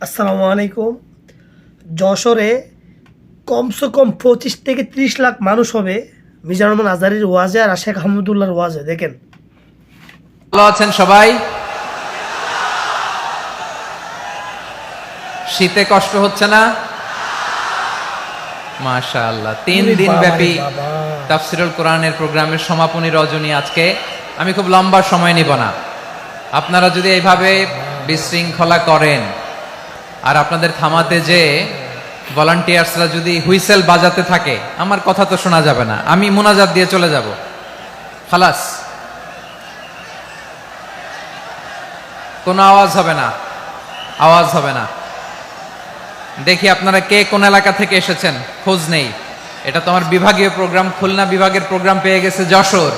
আসসালামু আলাইকুম। যশোরে কমসে কম 25 থেকে 30 লাখ মানুষ হবে মিজানুর রহমান আজহারীর ওয়াজে আর শেখ আহমদুল্লাহর ওয়াজে। দেখেন, ভালো আছেন সবাই? শীতে কষ্ট হচ্ছে না? মাশাআল্লাহ। 3 দিন ব্যাপী তাফসিরুল কোরআনের প্রোগ্রামের সমাপনী রজনী আজকে। আমি খুব লম্বা সময় নিব না। আপনারা যদি এইভাবে বিশৃঙ্খলা করেন আর আপনাদের থামাতে যে ভলান্টিয়ার্সরা যদি হুইসেল বাজাতে থাকে, আমার কথা তো শোনা যাবে না, আমি মুনাজাত দিয়ে চলে যাব। খালাস, কোনো আওয়াজ হবে না, আওয়াজ হবে না। দেখি আপনারা কে কোন এলাকা থেকে এসেছেন, খোঁজ নেই। এটা তো আমার বিভাগীয় প্রোগ্রাম, খুলনা বিভাগের প্রোগ্রাম পেয়ে গেছে যশোর।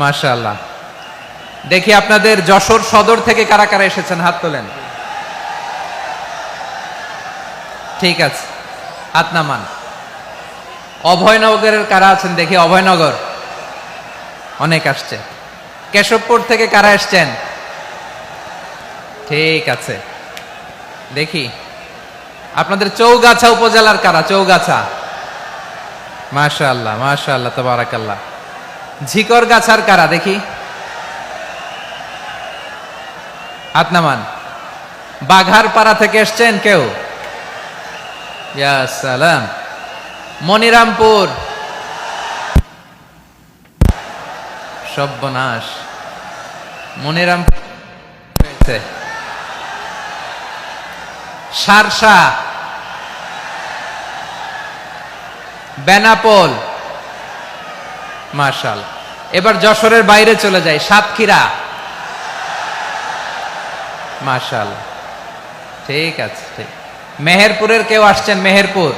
মাশাআল্লাহ। দেখি আপনাদের যশোর সদর থেকে কারা কারা এসেছেন, হাত তোলেন। ঠিক আছে, হাত নামান। অভয়নগরের কারা আছেন দেখি? অভয়নগর অনেক আসছে। কেশবপুর থেকে কারা এসছেন? ঠিক আছে, দেখি আপনাদের চৌগাছা উপজেলার কারা? চৌগাছা, মাশাআল্লাহ মাশাআল্লাহ তাবারাকাল্লাহ। ঝিকরগাছার কারা দেখি? হাত নামান। বাঘারপাড়া থেকে এসছেন কেউ? ইয়া সালাম। মনিরামপুর, সর্বনাশ, মনিরামপুর হয়েছে। সারসা, বেনাপোল, মাশাআল্লাহ। এবার যশোরের বাইরে চলে যায়, সাতক্ষীরা, মাশাআল্লাহ। ঠিক আছে, ঠিক। মেহেরপুরের কেউ আসছেন? মেহেরপুর,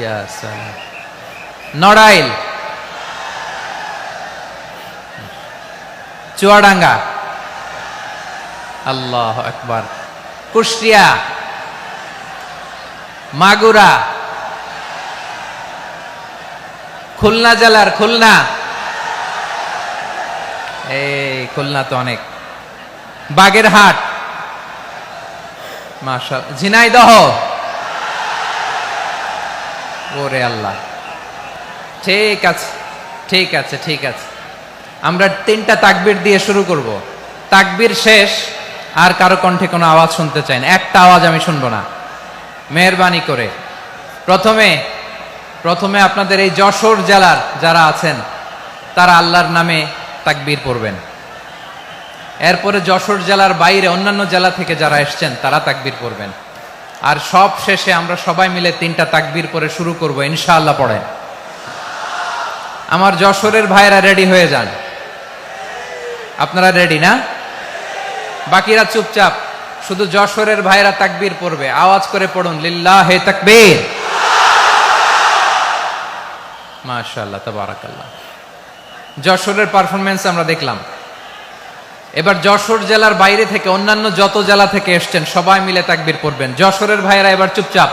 ইয়া সালাম। নড়াইল, চুয়াডাঙ্গা, আল্লাহ আকবার। কুষ্টিয়া, মাগুরা, খুলনা জেলার খুলনা, এই খুলনা তো অনেক। বাগেরহাট, মাশাআল্লাহ। ঝিনাইদহ, ওরে আল্লাহ। ঠিক আছে, ঠিক আছে, ঠিক আছে। আমরা 3টা তাকবীর দিয়ে শুরু করব। তাকবীর শেষ আর কারো কণ্ঠে কোনো আওয়াজ শুনতে চাই না, একটা আওয়াজ আমি শুনবো না, মেহেরবানি করে। প্রথমে আপনাদের এই যশোর জেলার যারা আছেন তারা আল্লাহর নামে তাকবীর পড়বেন। এরপরে যশোর জেলার বাইরে অন্যান্য জেলা থেকে যারা এসছেন তারা তাকবীর পড়বেন। আর সব শেষে আমরা সবাই মিলে 3টা তাকবীর পরে শুরু করব ইনশাআল্লাহ। পড়েন। আমার যশোরের ভাইরা রেডি হয়ে যান। আপনারা রেডি না? বাকিরা চুপচাপ, শুধু যশোরের ভাইরা তাকবীর পড়বে। আওয়াজ করে পড়ুন, লিল্লাহে তাকবীর। মাশাআল্লাহ তাবারাকাল্লাহ। যশোরের পারফরমেন্স আমরা দেখলাম। এবার যশোর জেলার বাইরে থেকে অন্যান্য যত জেলা থেকে এসছেন সবাই মিলে তাকবীর পড়বেন। যশোরের ভাইরা এবার চুপচাপ।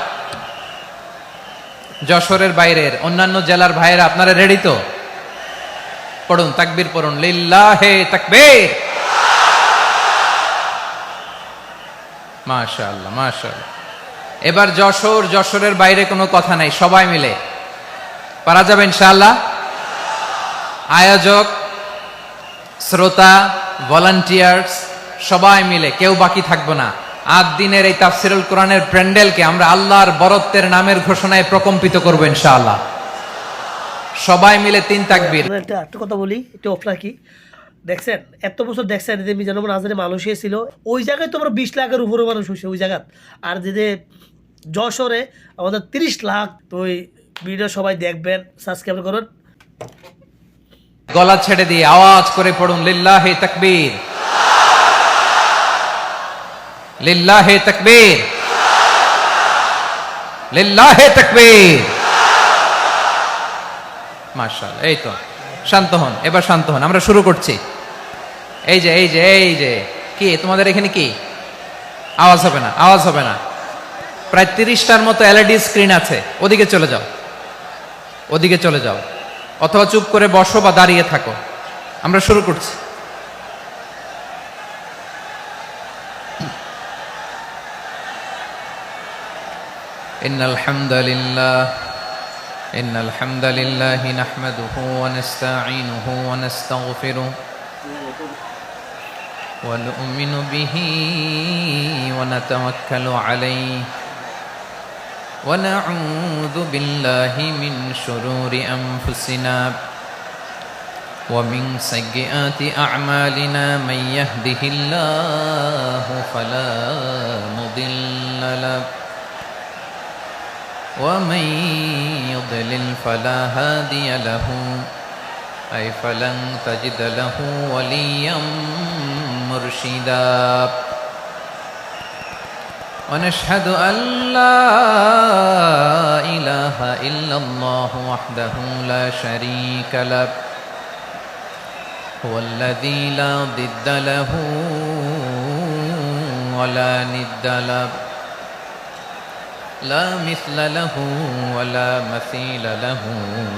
যশোরের বাইরের অন্যান্য জেলার ভাইরা আপনারা রেডি তো? পড়ুন, তাকবীর পড়ুন, লিল্লাহে তাকবীর। মাশাআল্লাহ মাশাআল্লাহ। এবার যশোরের বাইরে কোনো কথা নাই, সবাই মিলে পারা যাবে ইনশাআল্লাহ। আয়োজক, শ্রোতা, ভলান্টিয়ার্স সবাই মিলে কেউ বাকি থাকবো না। 8 দিনের এই তাফসিরুল কোরআনের প্যান্ডেলকে আমরা আল্লাহর বরত্বের নামের ঘোষণায় প্রকম্পিত করবো ইনশাআল্লাহ। সবাই মিলে 3 তাকবীর। একটা কথা বলি, এটা অফ রাখি। দেখছেন, এত বছর দেখছেন যে মিজানুর রহমান আজহারী মালয়েশিয়া ছিল, ওই জায়গায় তো আমরা 20 লাখের উপরে মানুষ হয়েছে ওই জায়গা। আর যে যশোরে আমাদের 30 লাখ। তো ওই ভিডিও সবাই দেখবেন, সাবস্ক্রাইব করুন। গলা ছেড়ে দিয়ে আওয়াজ করে পড়ুন, লিল্লাহে তাকবীর, লিল্লাহে তাকবীর, লিল্লাহে তাকবীর। মাশাআল্লাহ। এই তো, শান্ত হন, এবার শান্ত হন, আমরা শুরু করছি। এই যে কি তোমাদের এখানে কি আওয়াজ হবে না? আওয়াজ হবে না। প্রায় 30টার মতো এলইডি স্ক্রিন আছে, ওদিকে চলে যাও, ওদিকে চলে যাও। অথবা চুপ করে বসো বা দাঁড়িয়ে থাকো। আমরা শুরু করছি। إن الحمد لله نحمده ونستعينه ونستغفره ونؤمن به ونتوكل عليه ونعوذ بالله من شرور أنفسنا ومن سيئات أعمالنا من يهده الله فلا مضل له ومن يضلل فلا هادي له أي فلن تجد له وليا مرشدا ونشهد أن لا إله إلا الله وحده لا شريك له هو الذي لا ضد له ولا ند له لا مثل له ولا مثيل له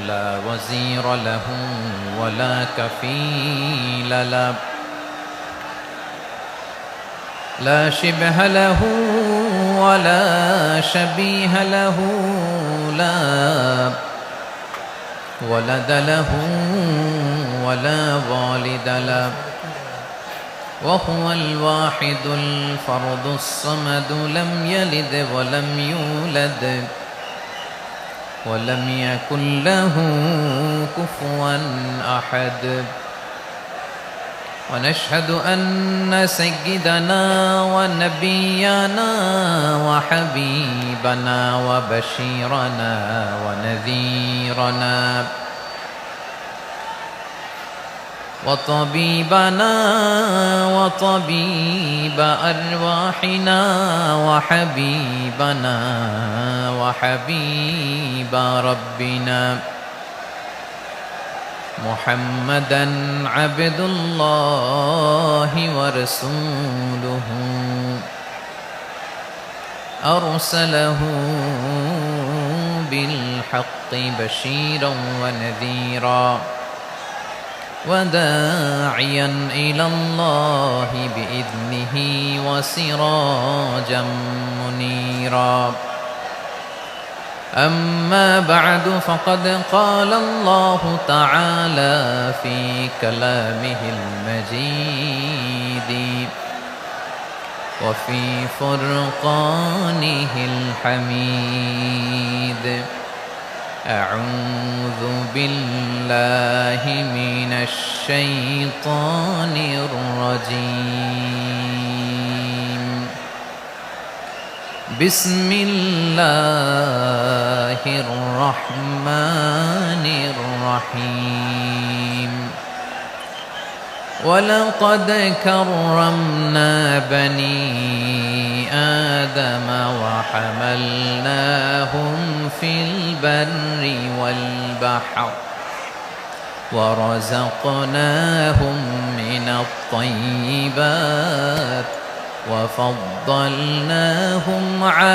لا وزير له ولا كفيل له لا شبه له ولا شبيه له لا ولد له ولا والد له وهو الواحد الفرد الصمد لم يلد ولم يولد ولم يكن له كفوا أحد ونشهد أن سيدنا ونبينا وحبيبنا وبشيرنا ونذيرنا وطبيبنا وطبيب أرواحنا وحبيبنا وحبيب ربنا محمدا عبد الله ورسوله أرسله بالحق بشيرا ونذيرا وداعيا إلى الله بإذنه وسراجا منيرا أما بعد فقد قال الله تعالى في كلامه المجيد وفي فرقانه الحميد أعوذ بالله من الشيطان الرجيم بسم الله الرحمن الرحيم ولقد كرمنا بني آدم وحملناهم في البر والبحر ورزقناهم من الطيبات وفضلناهم على